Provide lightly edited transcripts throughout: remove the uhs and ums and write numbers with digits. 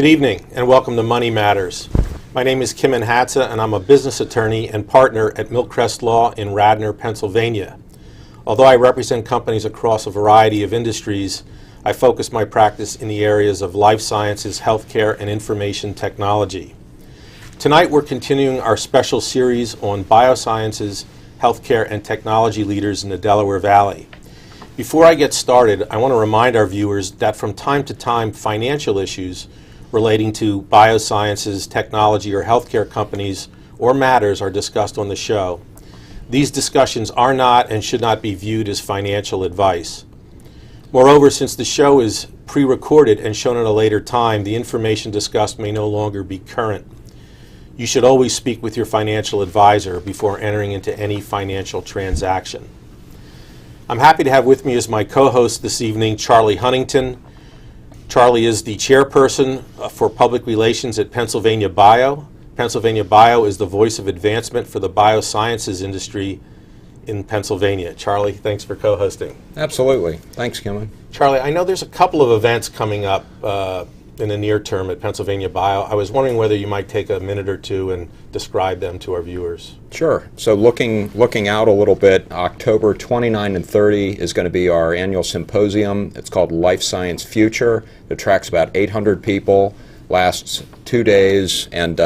Good evening and welcome to Money Matters. My name is Kimon Hatza and I'm a business attorney and partner at Millcrest Law in Radnor, Pennsylvania. Although I represent companies across a variety of industries, I focus my practice in the areas of life sciences, healthcare, and information technology. Tonight we're continuing our special series on biosciences, healthcare, and technology leaders in the Delaware Valley. Before I get started, I want to remind our viewers that from time to time financial issues relating to biosciences, technology, or healthcare companies or matters are discussed on the show. These discussions are not and should not be viewed as financial advice. Moreover, since the show is pre-recorded and shown at a later time, the information discussed may no longer be current. You should always speak with your financial advisor before entering into any financial transaction. I'm happy to have with me as my co-host this evening Charlie Huntington. Charlie is the chairperson for public relations at Pennsylvania Bio. Pennsylvania Bio is the voice of advancement for the biosciences industry in Pennsylvania. Charlie, thanks for co-hosting. Absolutely. Thanks, Kimon. Charlie, I know there's a couple of events coming up in the near term at Pennsylvania Bio. I was wondering whether you might take a minute or two and describe them to our viewers. Sure. So looking out a little bit, October 29 and 30 is going to be our annual symposium. It's called Life Science Future. It attracts about 800 people, lasts 2 days, and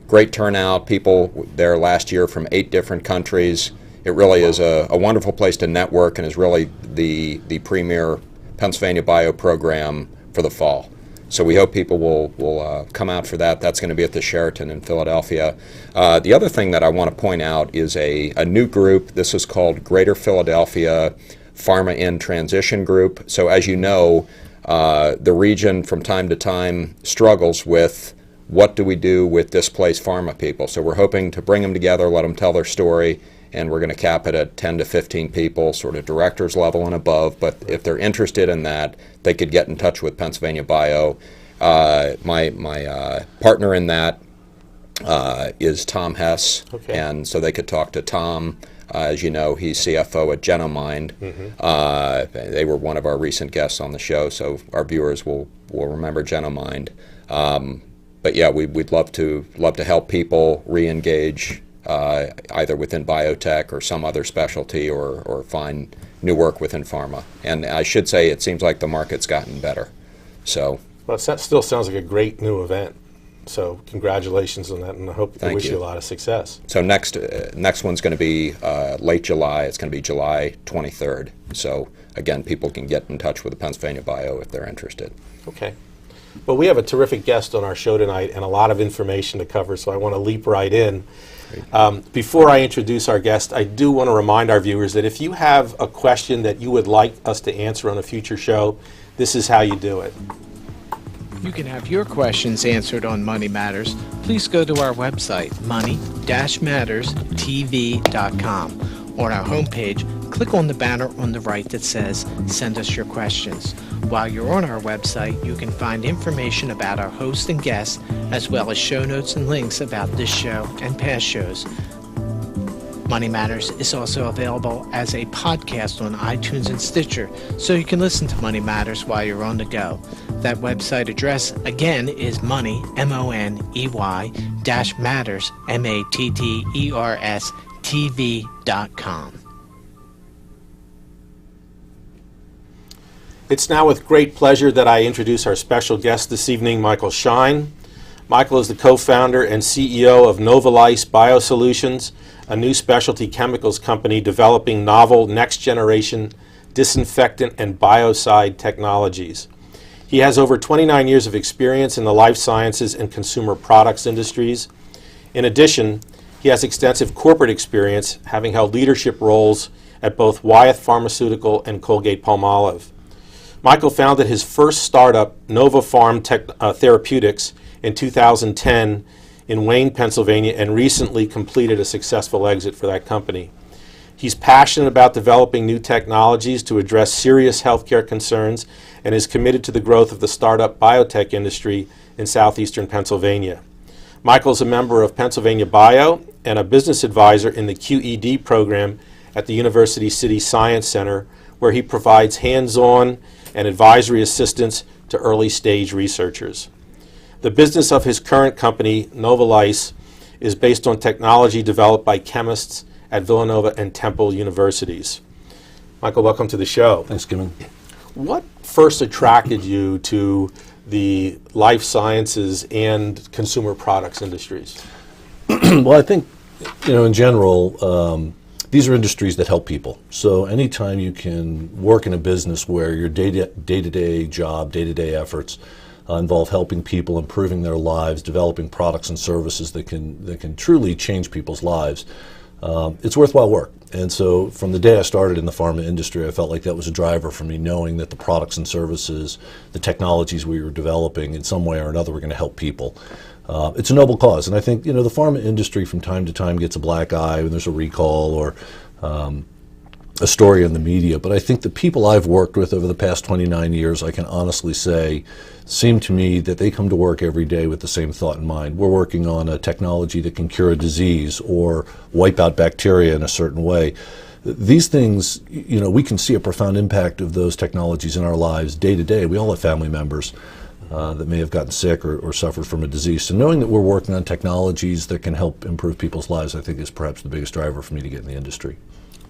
great turnout. People there last year from 8 different countries. It really is a wonderful place to network and is really the premier Pennsylvania Bio program for the fall. So we hope people will come out for that. That's going to be at the Sheraton in Philadelphia. The other thing that I want to point out is a new group. This is called Greater Philadelphia Pharma in Transition Group. So as you know, the region from time to time struggles with what do we do with displaced pharma people. So we're hoping to bring them together, let them tell their story, and we're going to cap it at 10 to 15 people, sort of directors level and above. But if they're interested in that, they could get in touch with Pennsylvania Bio. My partner in that is Tom Hess, okay. And so they could talk to Tom. As you know, he's CFO at Genomind. Mm-hmm. They were one of our recent guests on the show, so our viewers will remember Genomind. But yeah, we'd love to help people re-engage either within biotech or some other specialty or find new work within pharma. And I should say it seems like the market's gotten better. So, well, that still sounds like a great new event. So congratulations on that, and I wish you a lot of success. So next one's going to be late July. It's going to be July 23rd. So again, people can get in touch with the Pennsylvania Bio if they're interested. Okay. Well, we have a terrific guest on our show tonight and a lot of information to cover, so I want to leap right in. Before I introduce our guest, I do want to remind our viewers that if you have a question that you would like us to answer on a future show, this is how you do it. You can have your questions answered on Money Matters. Please go to our website, money-matterstv.com. On our homepage, click on the banner on the right that says, Send us your questions. While you're on our website, you can find information about our host and guests, as well as show notes and links about this show and past shows. Money Matters is also available as a podcast on iTunes and Stitcher, so you can listen to Money Matters while you're on the go. That website address, again, is money, M-O-N-E-Y, -matters, M-A-T-T-E-R-S, TV.com. It's now with great pleasure that I introduce our special guest this evening, Michael Shine. Michael is the co-founder and CEO of Novalyse Biosolutions, a new specialty chemicals company developing novel next-generation disinfectant and biocide technologies. He has over 29 years of experience in the life sciences and consumer products industries. In addition, he has extensive corporate experience, having held leadership roles at both Wyeth Pharmaceutical and Colgate-Palmolive. Michael founded his first startup, Nova Therapeutics, in 2010 in Wayne, Pennsylvania, and recently completed a successful exit for that company. He's passionate about developing new technologies to address serious healthcare concerns and is committed to the growth of the startup biotech industry in southeastern Pennsylvania. Michael's a member of Pennsylvania Bio and a business advisor in the QED program at the University City Science Center, where he provides hands-on and advisory assistance to early-stage researchers. The business of his current company, Novalyse, is based on technology developed by chemists at Villanova and Temple universities. Michael, welcome to the show. Thanks, Kimon. What first attracted you to the life sciences and consumer products industries? Well, I think, in general, these are industries that help people. So anytime you can work in a business where your day-to-day job, day-to-day efforts involve helping people, improving their lives, developing products and services that can truly change people's lives, it's worthwhile work. And so from the day I started in the pharma industry, I felt like that was a driver for me, knowing that the products and services, the technologies we were developing in some way or another were going to help people. It's a noble cause. And I think, the pharma industry from time to time gets a black eye when there's a recall or a story in the media. But I think the people I've worked with over the past 29 years, I can honestly say, seem to me that they come to work every day with the same thought in mind. We're working on a technology that can cure a disease or wipe out bacteria in a certain way. These things, we can see a profound impact of those technologies in our lives day to day. We all have family members that may have gotten sick or suffered from a disease. So knowing that we're working on technologies that can help improve people's lives, I think is perhaps the biggest driver for me to get in the industry.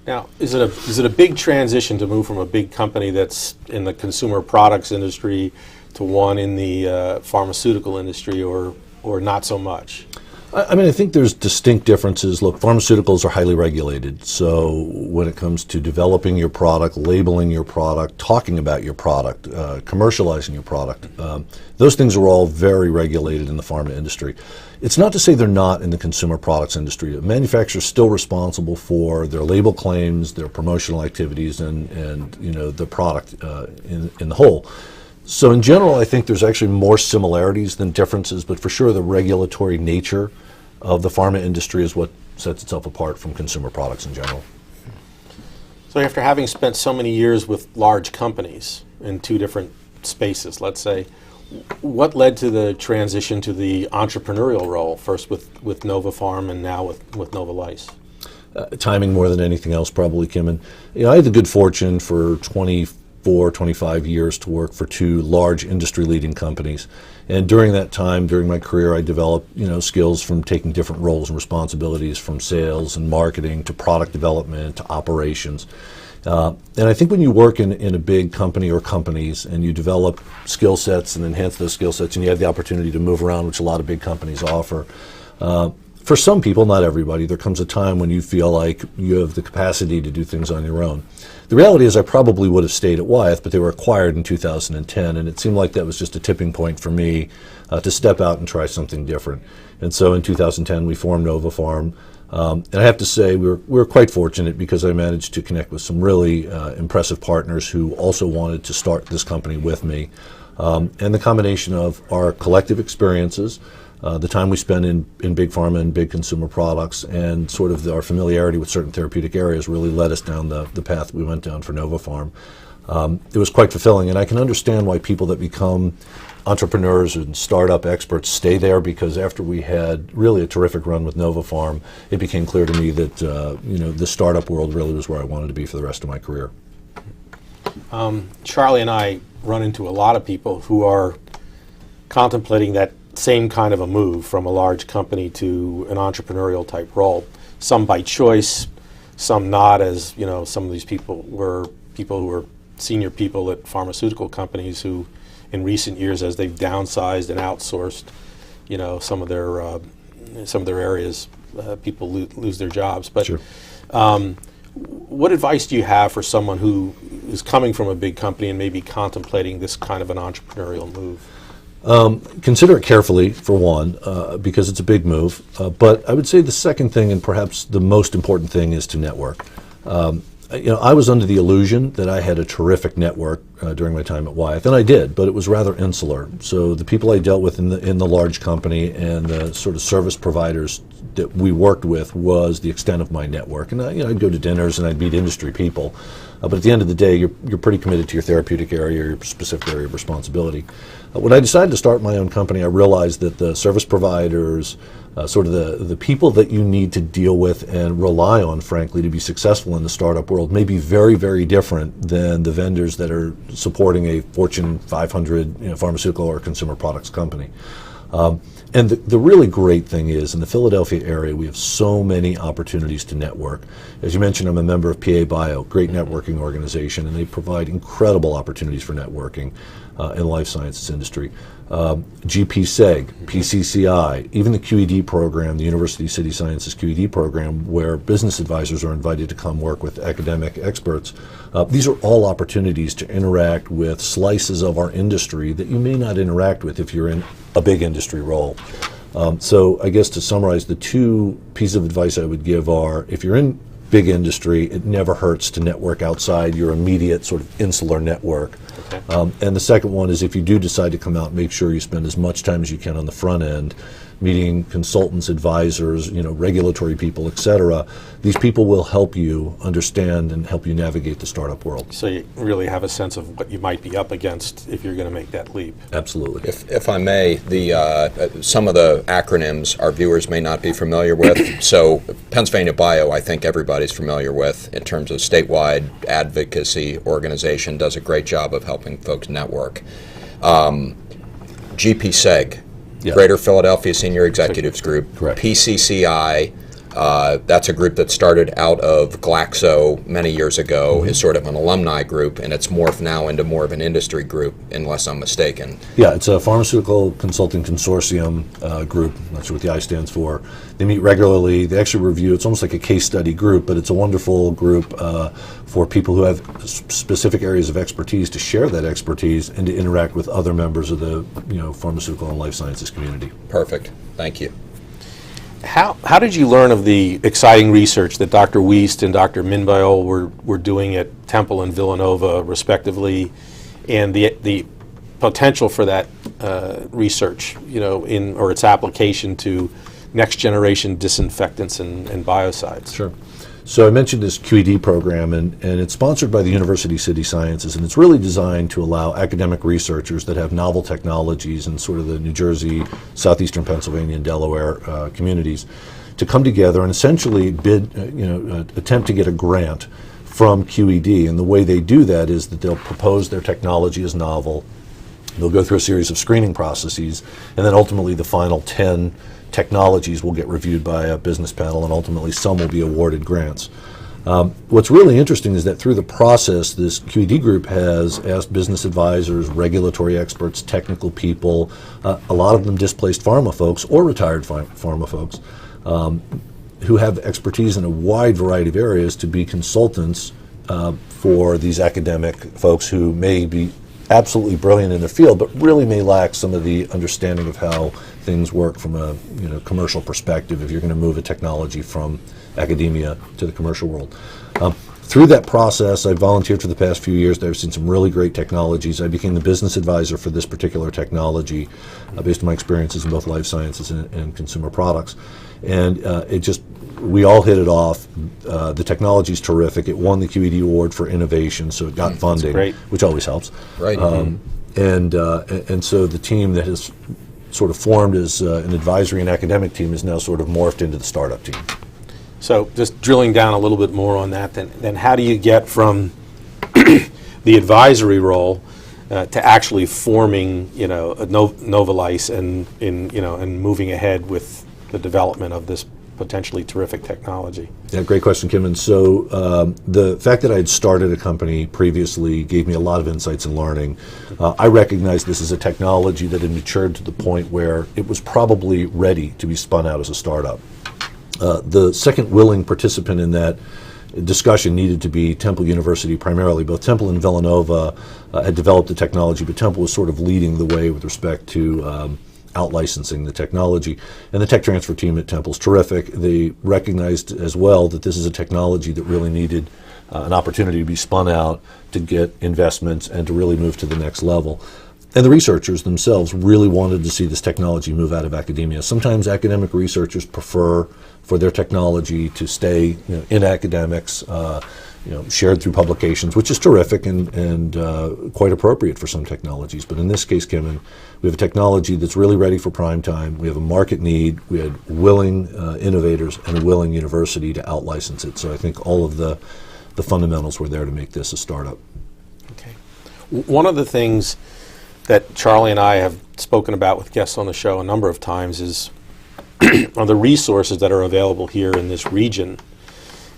Now, is it a big transition to move from a big company that's in the consumer products industry to one in the pharmaceutical industry, or not so much? I think there's distinct differences. Look, pharmaceuticals are highly regulated. So when it comes to developing your product, labeling your product, talking about your product, commercializing your product, those things are all very regulated in the pharma industry. It's not to say they're not in the consumer products industry. A manufacturer is still responsible for their label claims, their promotional activities, and the product in the whole. So in general, I think there's actually more similarities than differences, but for sure the regulatory nature of the pharma industry is what sets itself apart from consumer products in general. So after having spent so many years with large companies in two different spaces, let's say, what led to the transition to the entrepreneurial role, first with Novapharm and now with Novalyse? Timing more than anything else, probably, Kimon. I had the good fortune for 25 years to work for two large industry-leading companies. And during that time, during my career, I developed, skills from taking different roles and responsibilities, from sales and marketing to product development to operations. And I think when you work in a big company or companies and you develop skill sets and enhance those skill sets and you have the opportunity to move around, which a lot of big companies offer, for some people, not everybody, there comes a time when you feel like you have the capacity to do things on your own. The reality is I probably would have stayed at Wyeth, but they were acquired in 2010, and it seemed like that was just a tipping point for me to step out and try something different. And so in 2010, we formed Novapharm. And I have to say we were quite fortunate because I managed to connect with some really impressive partners who also wanted to start this company with me. And the combination of our collective experiences, the time we spend in big pharma and big consumer products, and sort of our familiarity with certain therapeutic areas really led us down the path we went down for Novapharm. It was quite fulfilling, and I can understand why people that become entrepreneurs and startup experts stay there, because after we had really a terrific run with Novapharm, it became clear to me that the startup world really was where I wanted to be for the rest of my career. Charlie and I run into a lot of people who are contemplating that same kind of a move from a large company to an entrepreneurial type role. Some by choice, some not, as some of these people were people who were senior people at pharmaceutical companies who in recent years, as they've downsized and outsourced some of their areas, people lose their jobs. But sure. What advice do you have for someone who is coming from a big company and maybe contemplating this kind of an entrepreneurial move? Consider it carefully, for one, because it's a big move. But I would say the second thing, and perhaps the most important thing, is to network. I was under the illusion that I had a terrific network during my time at Wyeth, and I did, but it was rather insular. So the people I dealt with in the large company and the sort of service providers that we worked with was the extent of my network. And I'd go to dinners and I'd meet industry people, but at the end of the day, you're pretty committed to your therapeutic area or your specific area of responsibility. When I decided to start my own company, I realized that the service providers, sort of the people that you need to deal with and rely on, frankly, to be successful in the startup world may be very, very different than the vendors that are supporting a Fortune 500 pharmaceutical or consumer products company. And the really great thing is, in the Philadelphia area, we have so many opportunities to network. As you mentioned, I'm a member of PA Bio, great networking organization, and they provide incredible opportunities for networking in the life sciences industry. GPSEG, PCCI, even the QED program, the University City Sciences QED program, where business advisors are invited to come work with academic experts. These are all opportunities to interact with slices of our industry that you may not interact with if you're in a big industry role. So I guess to summarize, the two pieces of advice I would give are, if you're in big industry, it never hurts to network outside your immediate sort of insular network. Okay. And the second one is, if you do decide to come out, make sure you spend as much time as you can on the front end, meeting consultants, advisors, regulatory people, et cetera. These people will help you understand and help you navigate the startup world. So you really have a sense of what you might be up against if you're going to make that leap. Absolutely. If I may, some of the acronyms our viewers may not be familiar with. So Pennsylvania Bio, I think everybody's familiar with in terms of statewide advocacy organization, does a great job of helping folks network. GPSEG, Yeah. Greater Philadelphia Senior Executives Group. Correct. PCCI, that's a group that started out of Glaxo many years ago, is sort of an alumni group, and it's morphed now into more of an industry group, unless I'm mistaken. Yeah, it's a pharmaceutical consulting consortium group. I'm not sure what the I stands for. They meet regularly. They actually review. It's almost like a case study group, but it's a wonderful group for people who have specific areas of expertise to share that expertise and to interact with other members of the pharmaceutical and life sciences community. Perfect. Thank you. How did you learn of the exciting research that Dr. Wiest and Dr. Minbayol were doing at Temple and Villanova, respectively, and the potential for that research, or its application to next generation disinfectants and biocides? Sure. So I mentioned this QED program, and it's sponsored by the University City Sciences, and it's really designed to allow academic researchers that have novel technologies in sort of the New Jersey, southeastern Pennsylvania, and Delaware communities to come together and essentially attempt to get a grant from QED. And the way they do that is that they'll propose their technology as novel. They'll go through a series of screening processes, and then ultimately the final 10 technologies will get reviewed by a business panel, and ultimately some will be awarded grants. What's really interesting is that through the process, this QED group has asked business advisors, regulatory experts, technical people, a lot of them displaced pharma folks or retired pharma folks, who have expertise in a wide variety of areas to be consultants for these academic folks who may be absolutely brilliant in their field, but really may lack some of the understanding of how things work from a commercial perspective if you're going to move a technology from academia to the commercial world. Through that process, I volunteered for the past few years. I've seen some really great technologies. I became the business advisor for this particular technology based on my experiences in both life sciences and consumer products. And we all hit it off. The technology's terrific. It won the QED Award for innovation, so it got funding, which always helps. Right. And so the team that has sort of formed as an advisory and academic team is now sort of morphed into the startup team. So just drilling down a little bit more on that, then how do you get from the advisory role to actually forming, a Novalyse and moving ahead with the development of this potentially terrific technology? Yeah, great question, Kim. And so the fact that I had started a company previously gave me a lot of insights and learning. I recognized this as a technology that had matured to the point where it was probably ready to be spun out as a startup. The second willing participant in that discussion needed to be Temple University primarily. Both Temple and Villanova had developed the technology, but Temple was sort of leading the way with respect to out-licensing the technology. And the tech transfer team at Temple is terrific. They recognized as well that this is a technology that really needed an opportunity to be spun out to get investments and to really move to the next level. And the researchers themselves really wanted to see this technology move out of academia. Sometimes academic researchers prefer for their technology to stay in academics, shared through publications, which is terrific and quite appropriate for some technologies. But in this case, Kimon, we have a technology that's really ready for prime time. We have a market need. We had willing innovators and a willing university to out-license it. So I think all of the fundamentals were there to make this a startup. Okay. One of the things that Charlie and I have spoken about with guests on the show a number of times is on the resources that are available here in this region,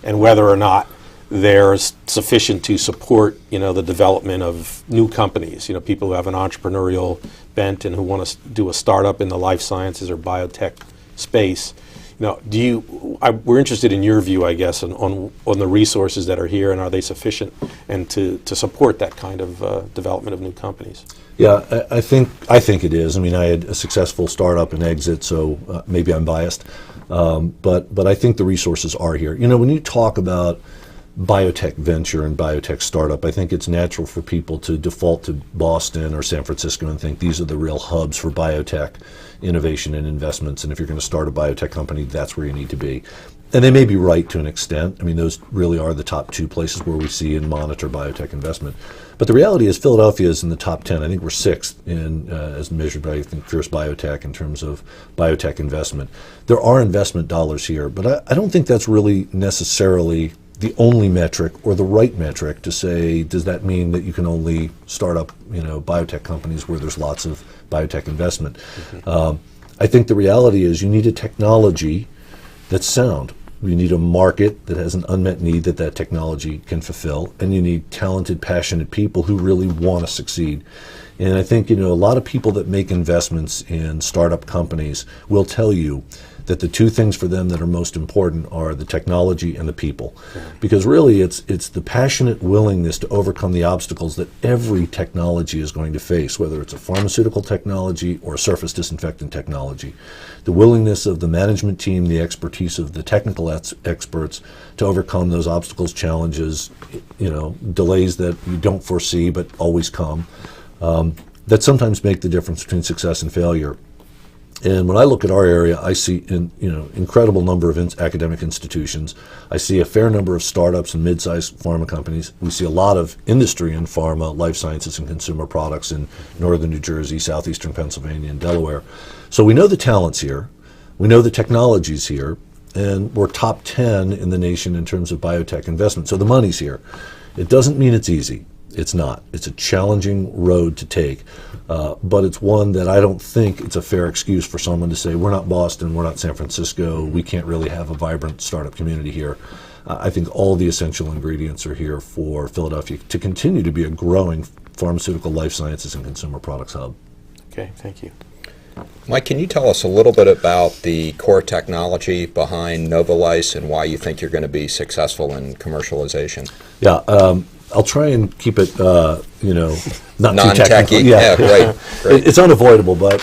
and whether or not they're sufficient to support, the development of new companies, people who have an entrepreneurial bent and who want to do a startup in the life sciences or biotech space. We're interested in your view, I guess, on the resources that are here, and are they sufficient and to support that kind of development of new companies? Yeah, I think it is. I mean, I had a successful startup and exit, so maybe I'm biased, but I think the resources are here. When you talk about biotech venture and biotech startup, I think it's natural for people to default to Boston or San Francisco and think these are the real hubs for biotech innovation and investments, and if you're going to start a biotech company, that's where you need to be. And they may be right to an extent. I mean, those really are the top two places where we see and monitor biotech investment. But the reality is Philadelphia is in the top 10. I think we're sixth in, as measured by, I think, Fierce Biotech in terms of biotech investment. There are investment dollars here, but I don't think that's really necessarily the only metric or the right metric to say, does that mean that you can only start up, biotech companies where there's lots of biotech investment? Mm-hmm. I think the reality is you need a technology that's sound. You need a market that has an unmet need that technology can fulfill, and you need talented, passionate people who really want to succeed. And I think, a lot of people that make investments in startup companies will tell you that the two things for them that are most important are the technology and the people. Because really it's the passionate willingness to overcome the obstacles that every technology is going to face, whether it's a pharmaceutical technology or a surface disinfectant technology. The willingness of the management team, the expertise of the technical experts to overcome those obstacles, challenges, delays that you don't foresee but always come, that sometimes make the difference between success and failure. And when I look at our area, I see incredible number of academic institutions. I see a fair number of startups and mid-sized pharma companies. We see a lot of industry in pharma, life sciences, and consumer products in northern New Jersey, southeastern Pennsylvania, and Delaware. So we know the talent's here. We know the technology's here. And we're top 10 in the nation in terms of biotech investment. So the money's here. It doesn't mean it's easy. It's not. It's a challenging road to take, but it's one that I don't think it's a fair excuse for someone to say, we're not Boston, we're not San Francisco, we can't really have a vibrant startup community here. I think all the essential ingredients are here for Philadelphia to continue to be a growing pharmaceutical, life sciences, and consumer products hub. Okay, thank you. Mike, can you tell us a little bit about the core technology behind Novalyse and why you think you're going to be successul in commercialization? Yeah. I'll try and keep it, not too technical. Yeah, great. It's unavoidable, but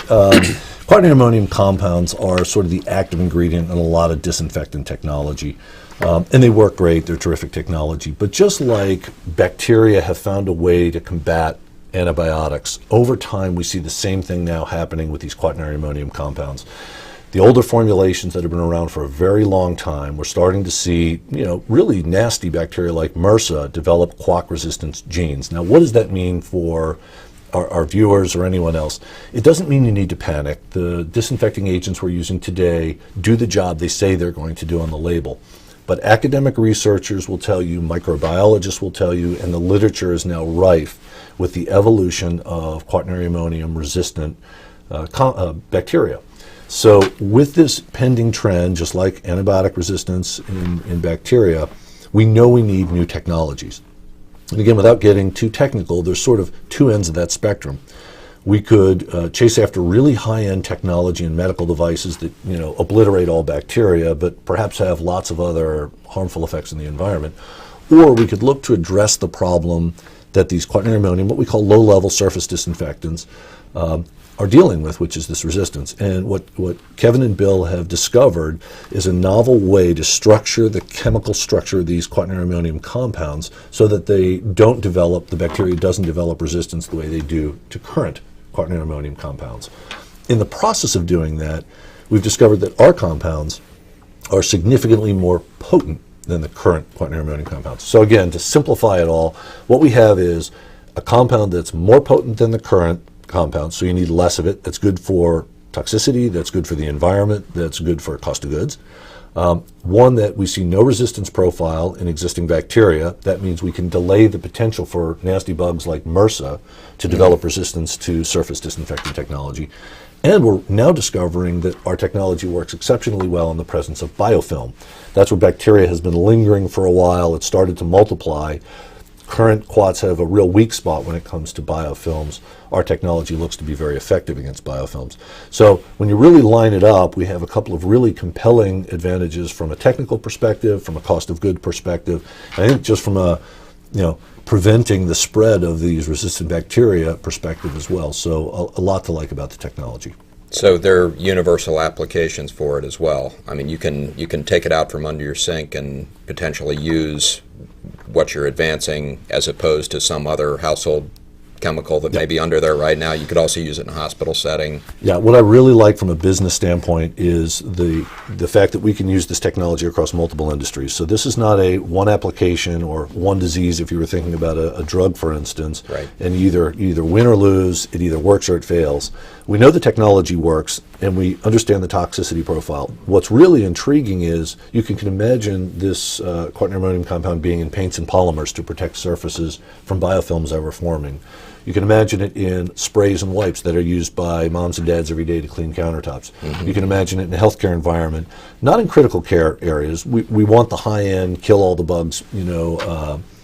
quaternary ammonium compounds are sort of the active ingredient in a lot of disinfectant technology. And they work great. They're terrific technology. But just like bacteria have found a way to combat antibiotics, over time we see the same thing now happening with these quaternary ammonium compounds. The older formulations that have been around for a very long time, we're starting to see, really nasty bacteria like MRSA develop quack resistance genes. Now, what does that mean for our viewers or anyone else? It doesn't mean you need to panic. The disinfecting agents we're using today do the job they say they're going to do on the label. But academic researchers will tell you, microbiologists will tell you, and the literature is now rife with the evolution of quaternary ammonium resistant bacteria. So with this pending trend, just like antibiotic resistance in bacteria, we know we need new technologies. And again, without getting too technical, there's sort of two ends of that spectrum. We could chase after really high-end technology and medical devices that obliterate all bacteria, but perhaps have lots of other harmful effects in the environment. Or we could look to address the problem that these quaternary ammonium, what we call low-level surface disinfectants, are dealing with, which is this resistance. And what Kevin and Bill have discovered is a novel way to structure the chemical structure of these quaternary ammonium compounds so that they don't develop, the bacteria doesn't develop resistance the way they do to current quaternary ammonium compounds. In the process of doing that, we've discovered that our compounds are significantly more potent than the current quaternary ammonium compounds. So again, to simplify it all, what we have is a compound that's more potent than the current compound, so you need less of it. That's good for toxicity, that's good for the environment, that's good for cost of goods. One, that we see no resistance profile in existing bacteria. That means we can delay the potential for nasty bugs like MRSA to develop resistance to surface disinfectant technology. And we're now discovering that our technology works exceptionally well in the presence of biofilm. That's where bacteria has been lingering for a while. It started to multiply. Current quats have a real weak spot when it comes to biofilms. Our technology looks to be very effective against biofilms. So when you really line it up, we have a couple of really compelling advantages from a technical perspective, from a cost of good perspective, and I think just from a, preventing the spread of these resistant bacteria perspective as well. So a lot to like about the technology. So there are universal applications for it as well. I mean, you can take it out from under your sink and potentially use what you're advancing as opposed to some other household chemical that may be under there right now. You could also use it in a hospital setting. Yeah, what I really like from a business standpoint is the fact that we can use this technology across multiple industries. So this is not a one application or one disease if you were thinking about a drug, for instance, right. And you either win or lose, it either works or it fails. We know the technology works and we understand the toxicity profile. What's really intriguing is you can imagine this quaternary ammonium compound being in paints and polymers to protect surfaces from biofilms that we're forming. You can imagine it in sprays and wipes that are used by moms and dads every day to clean countertops. Mm-hmm. You can imagine it in a healthcare environment, not in critical care areas. We want the high-end, kill all the bugs,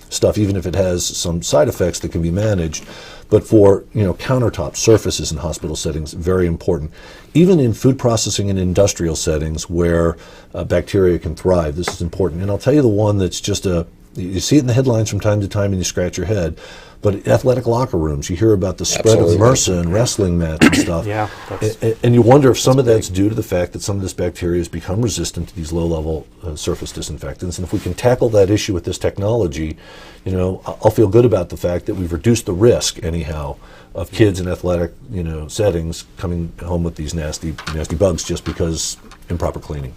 stuff, even if it has some side effects that can be managed. But for countertop surfaces in hospital settings, very important. Even in food processing and industrial settings where bacteria can thrive, this is important. And I'll tell you the one that's just you see it in the headlines from time to time and you scratch your head. But athletic locker rooms, you hear about the spread of MRSA and wrestling mats and stuff. Yeah, and you wonder if some of that's due to the fact that some of this bacteria has become resistant to these low-level surface disinfectants. And if we can tackle that issue with this technology, I'll feel good about the fact that we've reduced the risk, anyhow, of kids in athletic, settings coming home with these nasty bugs just because improper cleaning.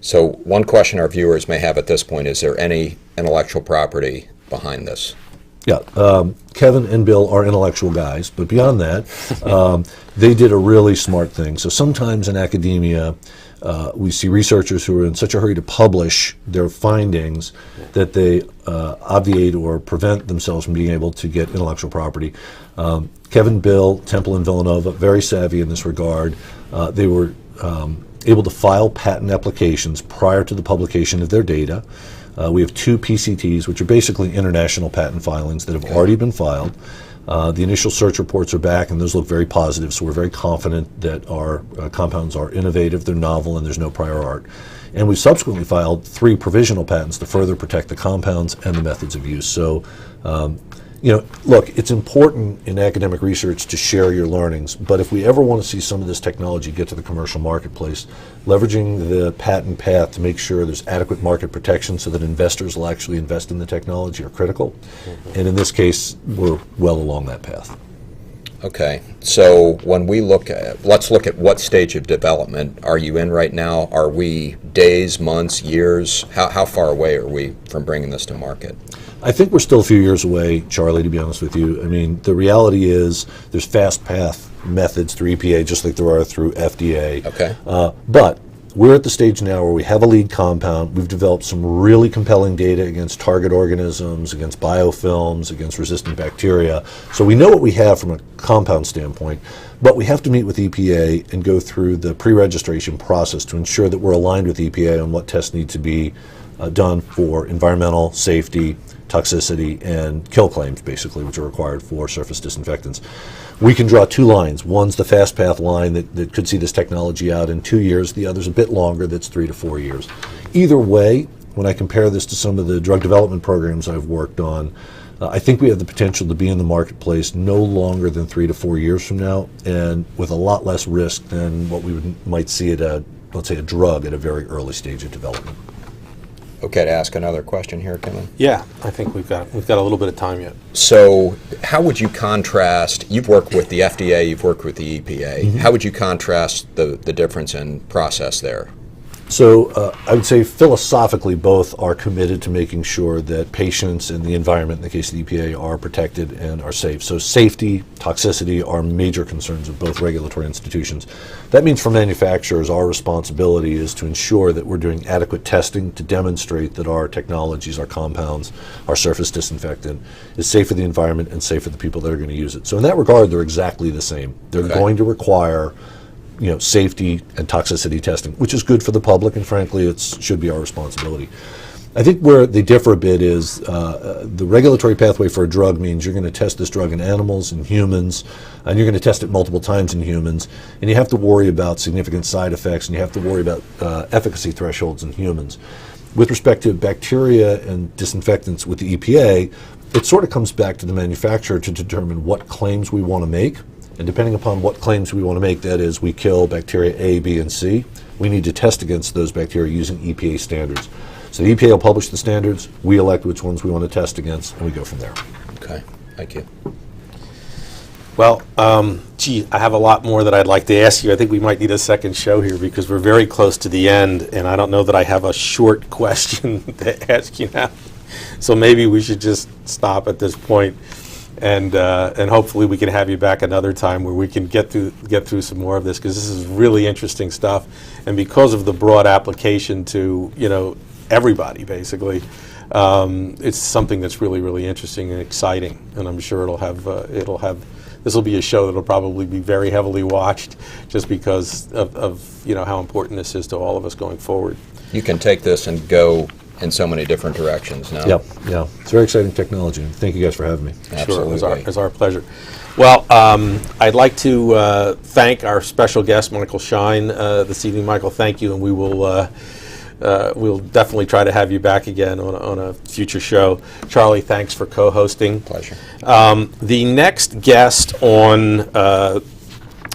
So one question our viewers may have at this point, is there any intellectual property behind this? Yeah, Kevin and Bill are intellectual guys, but beyond that, they did a really smart thing. So sometimes in academia, we see researchers who are in such a hurry to publish their findings that they obviate or prevent themselves from being able to get intellectual property. Kevin, Bill, Temple, and Villanova, very savvy in this regard. They were able to file patent applications prior to the publication of their data. We have 2 PCTs, which are basically international patent filings that have already been filed. The initial search reports are back, and those look very positive, so we're very confident that our compounds are innovative, they're novel, and there's no prior art. And we subsequently filed 3 provisional patents to further protect the compounds and the methods of use. So, look, it's important in academic research to share your learnings, but if we ever want to see some of this technology get to the commercial marketplace, leveraging the patent path to make sure there's adequate market protection so that investors will actually invest in the technology are critical. Mm-hmm. And in this case, we're well along that path. Okay, so when we let's look at what stage of development are you in right now? Are we days, months, years? How far away are we from bringing this to market? I think we're still a few years away, Charlie, to be honest with you. I mean, the reality is there's fast path methods through EPA just like there are through FDA. Okay. But we're at the stage now where we have a lead compound. We've developed some really compelling data against target organisms, against biofilms, against resistant bacteria. So we know what we have from a compound standpoint, but we have to meet with EPA and go through the pre-registration process to ensure that we're aligned with EPA on what tests need to be done for environmental, safety, toxicity, and kill claims, basically, which are required for surface disinfectants. We can draw 2 lines. One's the fast path line that could see this technology out in 2 years. The other's a bit longer, that's 3 to 4 years. Either way, when I compare this to some of the drug development programs I've worked on, I think we have the potential to be in the marketplace no longer than 3 to 4 years from now, and with a lot less risk than what we might see at let's say, a drug at a very early stage of development. Okay, to ask another question here, Kimon? Yeah, I think we've got a little bit of time yet. So how would you contrast, you've worked with the FDA, you've worked with the EPA, how would you contrast the difference in process there? So I would say philosophically both are committed to making sure that patients and the environment, in the case of the EPA, are protected and are safe. So safety, toxicity are major concerns of both regulatory institutions. That means for manufacturers, our responsibility is to ensure that we're doing adequate testing to demonstrate that our technologies, our compounds, our surface disinfectant is safe for the environment and safe for the people that are going to use it. So in that regard, they're exactly the same. They're going to require safety and toxicity testing, which is good for the public, and frankly, it should be our responsibility. I think where they differ a bit is the regulatory pathway for a drug means you're going to test this drug in animals and humans, and you're going to test it multiple times in humans, and you have to worry about significant side effects, and you have to worry about efficacy thresholds in humans. With respect to bacteria and disinfectants with the EPA, it sort of comes back to the manufacturer to determine what claims we want to make. And depending upon what claims we want to make, that is, we kill bacteria A, B, and C, we need to test against those bacteria using EPA standards. So the EPA will publish the standards, we elect which ones we want to test against, and we go from there. Okay, thank you. Well, I have a lot more that I'd like to ask you. I think we might need a second show here because we're very close to the end, and I don't know that I have a short question to ask you now. So maybe we should just stop at this point. And hopefully we can have you back another time where we can get through some more of this, because this is really interesting stuff, and because of the broad application to everybody basically, it's something that's really, really interesting and exciting, and I'm sure this will be a show that'll probably be very heavily watched just because of how important this is to all of us going forward. You can take this and go in so many different directions now. Yep, yeah. It's very exciting technology. Thank you guys for having me. Absolutely. Sure, it's our pleasure. Well, I'd like to thank our special guest, Michael Shine, this evening. Michael, thank you, and we will we'll definitely try to have you back again on a future show. Charlie, thanks for co-hosting. Pleasure. The next guest on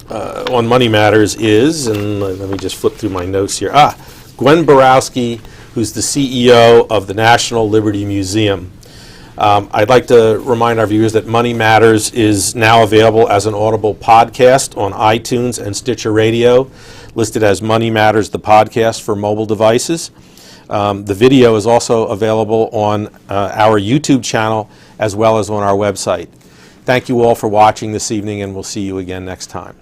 Money Matters is, and let me just flip through my notes here. Gwen Borowski, who's the CEO of the National Liberty Museum. I'd like to remind our viewers that Money Matters is now available as an audible podcast on iTunes and Stitcher Radio, listed as Money Matters, the podcast for mobile devices. The video is also available on our YouTube channel as well as on our website. Thank you all for watching this evening, and we'll see you again next time.